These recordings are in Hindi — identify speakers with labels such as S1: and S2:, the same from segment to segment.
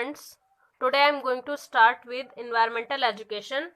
S1: students, today I am going to start with environmental education.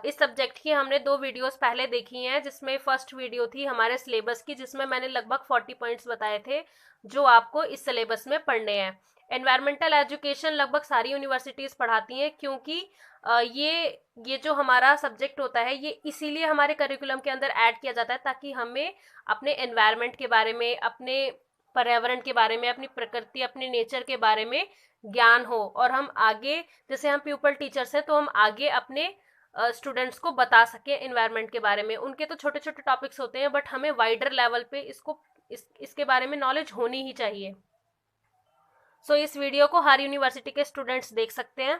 S1: इस सब्जेक्ट की हमने 2 वीडियोस पहले देखी हैं, जिसमें फर्स्ट वीडियो थी हमारे सिलेबस की, जिसमें मैंने लगभग 40 पॉइंट्स बताए थे जो आपको इस सिलेबस में पढ़ने हैं. एनवायरमेंटल एजुकेशन लगभग सारी यूनिवर्सिटीज़ पढ़ाती हैं, क्योंकि ये जो हमारा सब्जेक्ट होता है ये इसीलिए हमारे करिकुलम के अंदर ऐड किया जाता है ताकि हमें अपने एनवायरनमेंट के बारे में, अपने पर्यावरण के बारे में, अपनी प्रकृति, अपने नेचर के बारे में ज्ञान हो, और हम आगे, जैसे हम प्यूपल टीचर्स हैं तो हम आगे अपने स्टूडेंट्स को बता सकें एनवायरनमेंट के बारे में. उनके तो छोटे छोटे टॉपिक्स होते हैं, बट हमें वाइडर लेवल पे इसके बारे में नॉलेज होनी ही चाहिए. सो इस वीडियो को हर यूनिवर्सिटी के स्टूडेंट्स देख सकते हैं,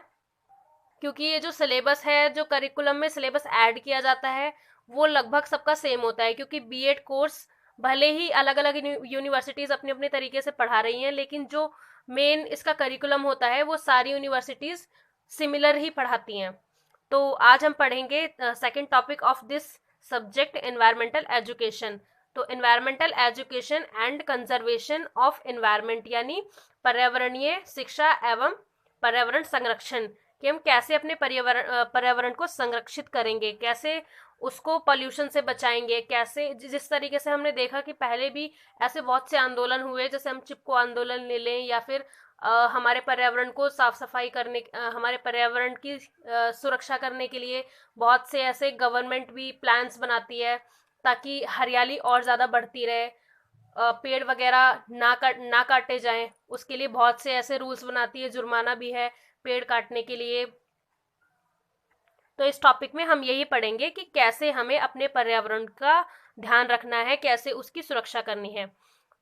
S1: क्योंकि ये जो सिलेबस है, जो करिकुलम में सिलेबस ऐड किया जाता है, वो लगभग सबका सेम होता है. क्योंकि बीएड कोर्स भले ही अलग अलग यूनिवर्सिटीज़ अपने अपने तरीके से पढ़ा रही हैं, लेकिन जो मेन इसका करिकुलम होता है वो सारी यूनिवर्सिटीज़ सिमिलर ही पढ़ाती हैं. तो आज हम पढ़ेंगे second topic of this subject, environmental education. तो environmental education and conservation of environment, यानी पर्यावरणीय शिक्षा एवं पर्यावरण संरक्षण, कि हम कैसे अपने पर्यावरण को संरक्षित करेंगे, कैसे उसको पॉल्यूशन से बचाएंगे, कैसे, जिस तरीके से हमने देखा कि पहले भी ऐसे बहुत से आंदोलन हुए, जैसे हम चिपको आंदोलन ले लें, या फिर हमारे पर्यावरण को साफ सफाई करने, हमारे पर्यावरण की सुरक्षा करने के लिए बहुत से ऐसे गवर्नमेंट भी प्लान्स बनाती है ताकि हरियाली और ज़्यादा बढ़ती रहे, पेड़ वगैरह ना काटे जाएं. उसके लिए बहुत से ऐसे रूल्स बनाती है, जुर्माना भी है पेड़ काटने के लिए. तो इस टॉपिक में हम यही पढ़ेंगे कि कैसे हमें अपने पर्यावरण का ध्यान रखना है, कैसे उसकी सुरक्षा करनी है.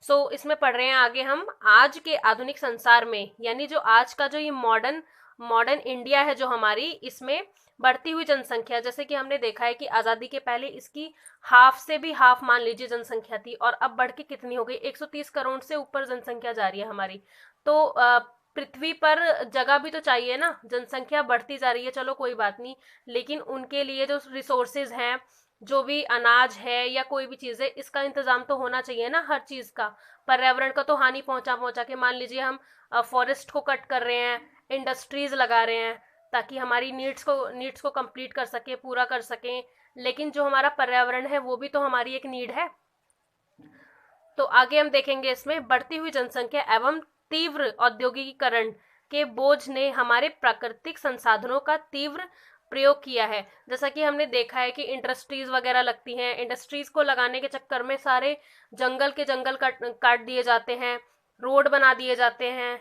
S1: सो इसमें पढ़ रहे हैं आगे हम, आज के आधुनिक संसार में, यानी जो आज का जो ये मॉडर्न इंडिया है जो हमारी, इसमें बढ़ती हुई जनसंख्या, जैसे कि हमने देखा है कि आज़ादी के पहले इसकी हाफ से भी हाफ मान लीजिए जनसंख्या थी, और अब बढ़ के कितनी हो गई, 130 करोड़ से ऊपर जनसंख्या जा रही है हमारी. तो पृथ्वी पर जगह भी तो चाहिए ना, जनसंख्या बढ़ती जा रही है, चलो कोई बात नहीं, लेकिन उनके लिए जो रिसोर्सेज हैं, जो भी अनाज है या कोई भी चीज़ है, इसका इंतजाम तो होना चाहिए ना हर चीज़ का. पर्यावरण का तो हानि पहुंचा के, मान लीजिए हम फॉरेस्ट को कट कर रहे हैं, इंडस्ट्रीज लगा रहे हैं ताकि हमारी नीड्स को कंप्लीट कर सके, पूरा कर सकें, लेकिन जो हमारा पर्यावरण है वो भी तो हमारी एक नीड है. तो आगे हम देखेंगे इसमें, बढ़ती हुई जनसंख्या एवं तीव्र औद्योगिकीकरण के बोझ ने हमारे प्राकृतिक संसाधनों का तीव्र प्रयोग किया है. जैसा कि हमने देखा है कि इंडस्ट्रीज वगैरह लगती हैं, इंडस्ट्रीज को लगाने के चक्कर में सारे जंगल काट दिए जाते हैं, रोड बना दिए जाते हैं,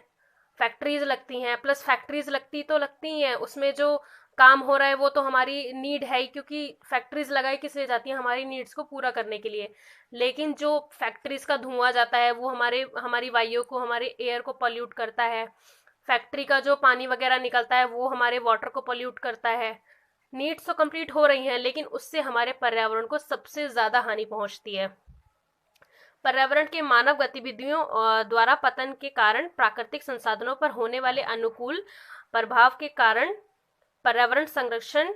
S1: फैक्ट्रीज लगती हैं. प्लस फैक्ट्रीज लगती हैं, उसमें जो काम हो रहा है वो तो हमारी नीड है ही, क्योंकि फैक्ट्रीज लगाई किस लिए जाती हैं, हमारी नीड्स को पूरा करने के लिए. लेकिन जो फैक्ट्रीज का धुआं जाता है वो हमारी वायु को, हमारे एयर को पॉल्यूट करता है. फैक्ट्री का जो पानी वगैरह निकलता है वो हमारे वाटर को पॉल्यूट करता है. नीड्स तो कंप्लीट हो रही हैं, लेकिन उससे हमारे पर्यावरण को सबसे ज़्यादा हानि पहुंचती है. पर्यावरण के मानव गतिविधियों द्वारा पतन के कारण प्राकृतिक संसाधनों पर होने वाले अनुकूल प्रभाव के कारण पर्यावरण संरक्षण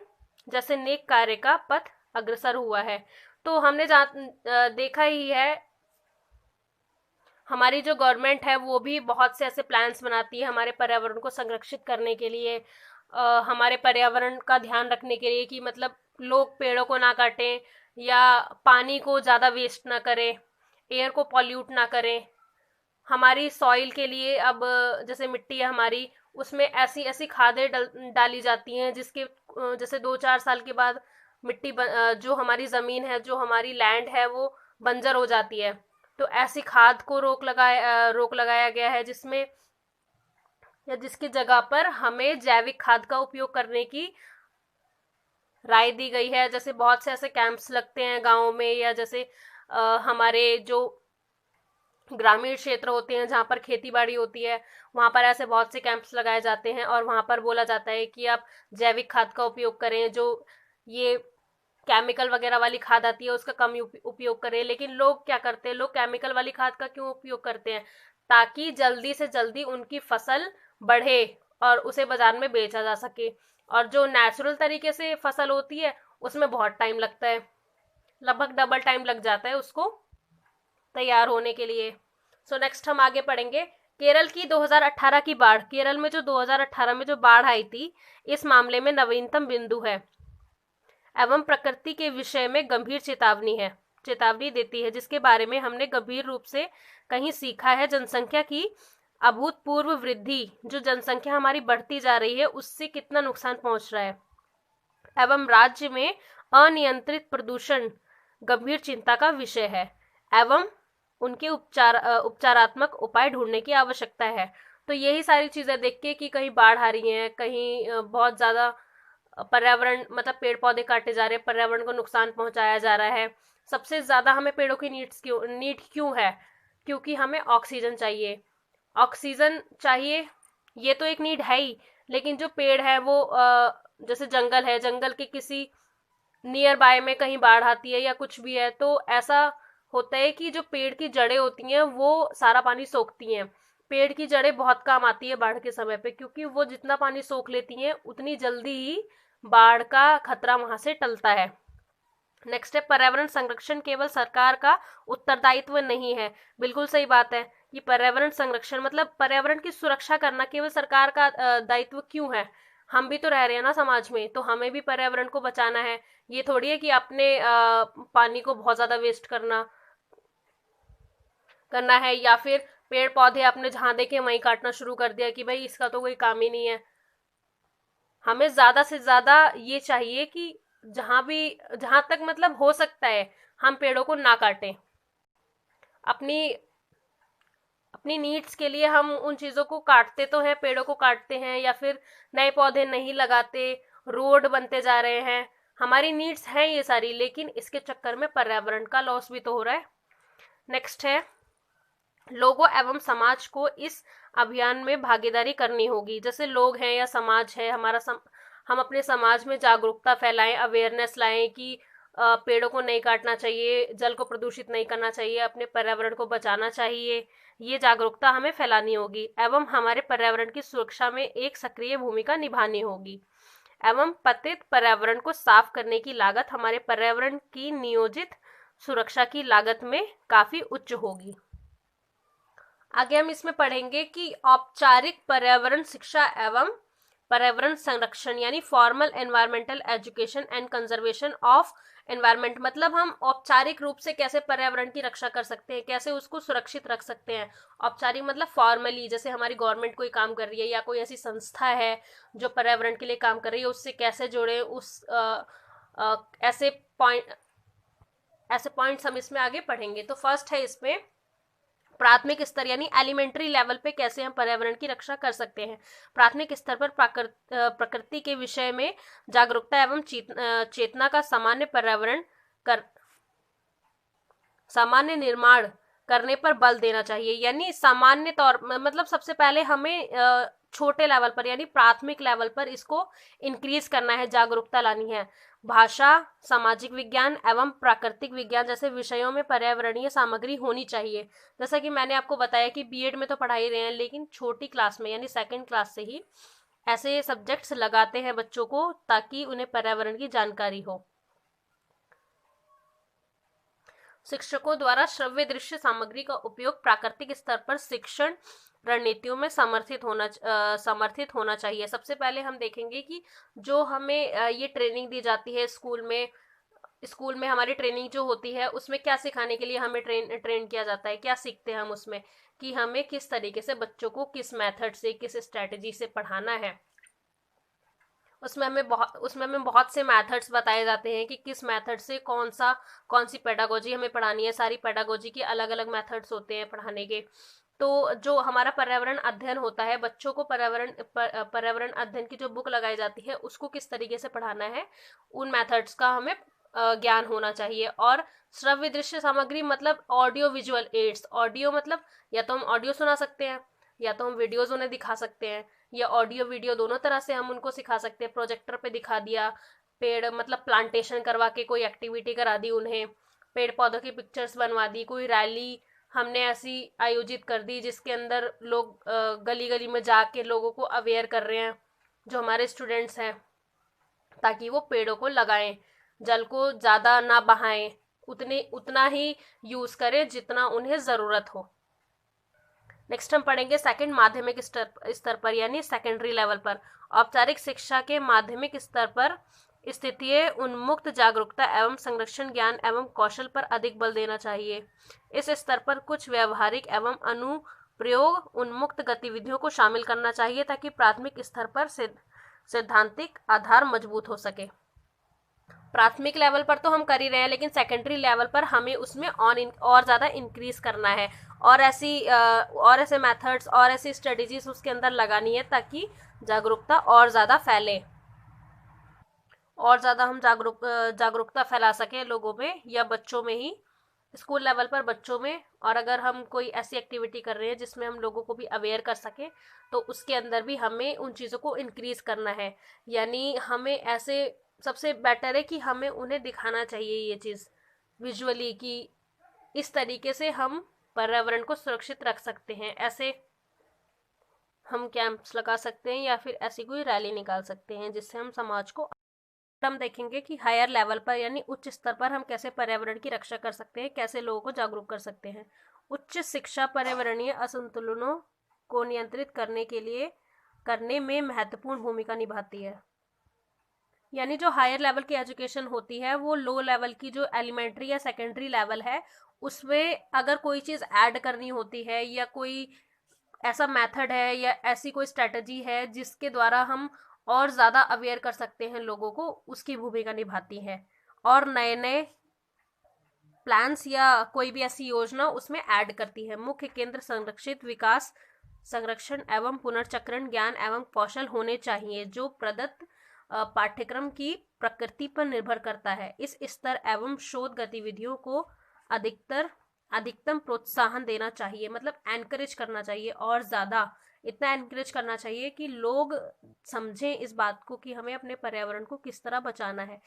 S1: जैसे नेक कार्य का पथ अग्रसर हुआ है. तो हमने देखा ही है, हमारी जो गवर्नमेंट है वो भी बहुत से ऐसे प्लान्स बनाती है हमारे पर्यावरण को संरक्षित करने के लिए, हमारे पर्यावरण का ध्यान रखने के लिए, कि मतलब लोग पेड़ों को ना काटें, या पानी को ज़्यादा वेस्ट ना करें, एयर को पॉल्यूट ना करें. हमारी सॉइल के लिए अब जैसे मिट्टी है हमारी, उसमें ऐसी ऐसी खादें डाली जाती हैं जिसके जैसे 2-4 साल के बाद मिट्टी जो हमारी ज़मीन है, जो हमारी लैंड है, वो बंजर हो जाती है. तो ऐसी खाद को रोक लगाया गया है, जिसमें या जिसकी जगह पर हमें जैविक खाद का उपयोग करने की राय दी गई है. जैसे बहुत से ऐसे कैंप्स लगते हैं गाँव में, या जैसे हमारे जो ग्रामीण क्षेत्र होते हैं जहाँ पर खेती बाड़ी होती है, वहाँ पर ऐसे बहुत से कैंप्स लगाए जाते हैं, और वहाँ पर बोला जाता है कि आप जैविक खाद का उपयोग करें, जो ये केमिकल वगैरह वाली खाद आती है उसका कम उपयोग करें. लेकिन लोग क्या करते हैं, लोग केमिकल वाली खाद का क्यों उपयोग करते हैं, ताकि जल्दी से जल्दी उनकी फसल बढ़े और उसे बाजार में बेचा जा सके. और जो नेचुरल तरीके से फसल होती है उसमें बहुत टाइम लगता है, लगभग डबल टाइम लग जाता है उसको तैयार होने के लिए. सो नेक्स्ट हम आगे पढ़ेंगे केरल की 2018 की बाढ़, केरल में जो 2018 में जो बाढ़ आई थी, इस मामले में नवीनतम बिंदु है एवं प्रकृति के विषय में गंभीर चेतावनी देती है, जिसके बारे में हमने गंभीर रूप से कहीं सीखा है। जनसंख्या की अभूतपूर्व वृद्धि, जो जनसंख्या हमारी बढ़ती जा रही है, उससे कितना नुकसान पहुंच रहा है, एवं राज्य में अनियंत्रित प्रदूषण गंभीर चिंता का विषय है, एवं उनके उपचारात्मक उपाय ढूंढने की आवश्यकता है। तो यही सारी चीजें देख के कि कहीं बाढ़ आ रही है, कहीं बहुत ज्यादा पर्यावरण मतलब पेड़ पौधे काटे जा रहे हैं, पर्यावरण को नुकसान पहुंचाया जा रहा है। सबसे ज्यादा हमें पेड़ों की नीड क्यों है? क्योंकि हमें ऑक्सीजन चाहिए। ये तो एक नीड है ही, लेकिन जो पेड़ है वो जैसे जंगल है, जंगल के किसी नियर बाय में कहीं बाढ़ आती है या कुछ भी है, तो ऐसा होता है कि जो पेड़ की जड़ें होती हैं वो सारा पानी सोखती हैं। पेड़ की जड़ें बहुत काम आती है बाढ़ के समय पे, क्योंकि वो जितना पानी सोख लेती हैं उतनी जल्दी ही बाढ़ का खतरा वहां से टलता है। नेक्स्ट है, पर्यावरण संरक्षण केवल सरकार का उत्तरदायित्व नहीं है। बिल्कुल सही बात है। ये पर्यावरण संरक्षण मतलब पर्यावरण की सुरक्षा करना केवल सरकार का दायित्व क्यों है? हम भी तो रह रहे हैं ना समाज में, तो हमें भी पर्यावरण को बचाना है। ये थोड़ी है कि अपने पानी को बहुत ज्यादा वेस्ट करना है, या फिर पेड़ पौधे आपने जहां देखे वहीं काटना शुरू कर दिया कि भाई इसका तो कोई काम ही नहीं है। हमें ज्यादा से ज्यादा ये चाहिए कि जहां तक मतलब हो सकता है हम पेड़ों को ना काटें। अपनी अपनी नीड्स के लिए हम उन चीजों को काटते तो हैं, पेड़ों को काटते हैं या फिर नए पौधे नहीं लगाते, रोड बनते जा रहे हैं। हमारी नीड्स हैं ये सारी, लेकिन इसके चक्कर में पर्यावरण का लॉस भी तो हो रहा है। नेक्स्ट है, लोगों एवं समाज को इस अभियान में भागीदारी करनी होगी। जैसे लोग हैं या समाज है, हम अपने समाज में जागरूकता फैलाएं, अवेयरनेस लाएं कि पेड़ों को नहीं काटना चाहिए, जल को प्रदूषित नहीं करना चाहिए, अपने पर्यावरण को बचाना चाहिए। ये जागरूकता हमें फैलानी होगी, एवं हमारे पर्यावरण की सुरक्षा में एक सक्रिय भूमिका निभानी होगी। एवं पतित पर्यावरण को साफ करने की लागत हमारे पर्यावरण की नियोजित सुरक्षा की लागत में काफी उच्च होगी। आगे हम इसमें पढ़ेंगे कि औपचारिक पर्यावरण शिक्षा एवं पर्यावरण संरक्षण यानी formal environmental education and conservation of environment, मतलब हम औपचारिक रूप से कैसे पर्यावरण की रक्षा कर सकते हैं, कैसे उसको सुरक्षित रख सकते हैं। औपचारिक मतलब फॉर्मली, जैसे हमारी गवर्नमेंट कोई काम कर रही है या कोई ऐसी संस्था है जो पर्यावरण के लिए काम कर रही है, उससे कैसे जुड़े, ऐसे पॉइंट्स हम इसमें आगे पढ़ेंगे। तो फर्स्ट है इसमें प्राथमिक स्तर यानी एलिमेंट्री लेवल पे कैसे हम पर्यावरण की रक्षा कर सकते हैं। प्राथमिक स्तर पर प्रकृति के विषय में जागरूकता एवं चेतना का सामान्य निर्माण करने पर बल देना चाहिए। यानी सामान्य तौर मतलब सबसे पहले हमें छोटे लेवल पर यानी प्राथमिक लेवल पर इसको इंक्रीज करना है, जागरूकता लानी है। भाषा, सामाजिक विज्ञान एवं प्राकृतिक विज्ञान जैसे विषयों में पर्यावरणीय सामग्री होनी चाहिए। जैसा कि मैंने आपको बताया कि बीएड में तो पढ़ा ही रहे हैं, लेकिन छोटी क्लास में यानी सेकंड क्लास से ही ऐसे सब्जेक्ट्स लगाते हैं बच्चों को, ताकि उन्हें पर्यावरण की जानकारी हो। शिक्षकों द्वारा श्रव्य दृश्य सामग्री का उपयोग प्राकृतिक स्तर पर शिक्षण रणनीतियों में समर्थित होना चाहिए। सबसे पहले हम देखेंगे कि जो हमें ये ट्रेनिंग दी जाती है स्कूल में हमारी ट्रेनिंग जो होती है, उसमें क्या सिखाने के लिए हमें ट्रेन किया जाता है, क्या सीखते हैं हम उसमें, कि हमें किस तरीके से बच्चों को किस मेथड से, किस स्ट्रेटेजी से पढ़ाना है। उसमें हमें बहुत से मेथड्स बताए जाते हैं कि किस मेथड से कौन सी पेडागोजी हमें पढ़ानी है। सारी पेडागोजी के अलग अलग मेथड्स होते हैं पढ़ाने के। तो जो हमारा पर्यावरण अध्ययन होता है, बच्चों को पर्यावरण अध्ययन की जो बुक लगाई जाती है उसको किस तरीके से पढ़ाना है, उन मेथड्स का हमें ज्ञान होना चाहिए। और श्रव्य दृश्य सामग्री मतलब ऑडियो विजुअल एड्स। ऑडियो मतलब या तो हम ऑडियो सुना सकते हैं या तो हम वीडियोज उन्हें दिखा सकते हैं, या ऑडियो वीडियो दोनों तरह से हम उनको सिखा सकते हैं। प्रोजेक्टर पे दिखा दिया, पेड़ मतलब प्लांटेशन करवा के कोई एक्टिविटी करा दी उन्हें, पेड़ पौधों की पिक्चर्स बनवा दी, कोई रैली हमने ऐसी आयोजित कर दी जिसके अंदर लोग गली गली में जाके लोगों को अवेयर कर रहे हैं, जो हमारे स्टूडेंट्स हैं, ताकि वो पेड़ों को लगाएं, जल को ज़्यादा ना बहाएं, उतना ही यूज़ करें जितना उन्हें ज़रूरत हो। नेक्स्ट हम पढ़ेंगे सेकंड माध्यमिक स्तर पर यानी सेकेंडरी लेवल पर। औपचारिक शिक्षा के माध्यमिक स्तर पर स्थितीय उन्मुक्त जागरूकता एवं संरक्षण ज्ञान एवं कौशल पर अधिक बल देना चाहिए। इस स्तर पर कुछ व्यवहारिक एवं अनुप्रयोग उन्मुक्त गतिविधियों को शामिल करना चाहिए ताकि प्राथमिक स्तर पर सैद्धांतिक आधार मजबूत हो सके। प्राथमिक लेवल पर तो हम कर ही रहे हैं, लेकिन सेकेंडरी लेवल पर हमें उसमें और ज़्यादा इंक्रीज करना है और ऐसे मेथड्स और ऐसी स्ट्रेटेजीज उसके अंदर लगानी है ताकि जागरूकता और ज़्यादा फैले और ज़्यादा हम जागरूकता फैला सके लोगों में या बच्चों में ही, स्कूल लेवल पर बच्चों में। और अगर हम कोई ऐसी एक्टिविटी कर रहे हैं जिसमें हम लोगों को भी अवेयर कर सकें तो उसके अंदर भी हमें उन चीज़ों को इंक्रीज करना है। यानी हमें ऐसे सबसे बेटर है कि हमें उन्हें दिखाना चाहिए ये चीज़ विजुअली कि इस तरीके से हम पर्यावरण को सुरक्षित रख सकते हैं। ऐसे हम कैंप्स लगा सकते हैं या फिर ऐसी कोई रैली निकाल सकते हैं जिससे हम समाज को। हम देखेंगे कि हायर लेवल पर यानी उच्च स्तर पर हम कैसे पर्यावरण की रक्षा कर सकते हैं, कैसे लोगों को जागरूक कर सकते हैं। उच्च शिक्षा पर्यावरणीय असंतुलनों को नियंत्रित करने में महत्वपूर्ण भूमिका निभाती है। यानी जो हायर लेवल की एजुकेशन होती है वो लो लेवल की जो एलिमेंट्री या सेकेंडरी लेवल है उसमें अगर कोई चीज़ ऐड करनी होती है या कोई ऐसा मेथड है या ऐसी कोई स्ट्रेटजी है जिसके द्वारा हम और ज़्यादा अवेयर कर सकते हैं लोगों को, उसकी भूमिका निभाती है और नए नए प्लान्स या कोई भी ऐसी योजना उसमें ऐड करती है। मुख्य केंद्र संरक्षित विकास, संरक्षण एवं पुनर्चक्रण ज्ञान एवं कौशल होने चाहिए जो प्रदत्त पाठ्यक्रम की प्रकृति पर निर्भर करता है। इस स्तर एवं शोध गतिविधियों को अधिकतम प्रोत्साहन देना चाहिए, मतलब एनकरेज करना चाहिए और ज़्यादा इतना एनकरेज करना चाहिए कि लोग समझें इस बात को कि हमें अपने पर्यावरण को किस तरह बचाना है।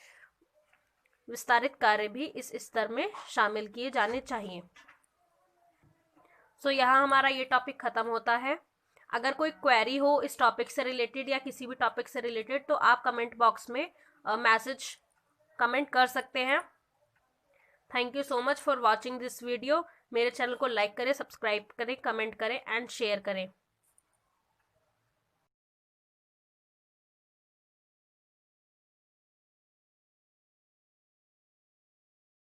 S1: विस्तारित कार्य भी इस स्तर में शामिल किए जाने चाहिए। सो यहाँ हमारा ये टॉपिक खत्म होता है। अगर कोई क्वेरी हो इस टॉपिक से रिलेटेड या किसी भी टॉपिक से रिलेटेड तो आप कमेंट बॉक्स में कमेंट कर सकते हैं। Thank you so much for watching this video. मेरे चैनल को लाइक करें, सब्सक्राइब करें, कमेंट करें एंड शेयर करें।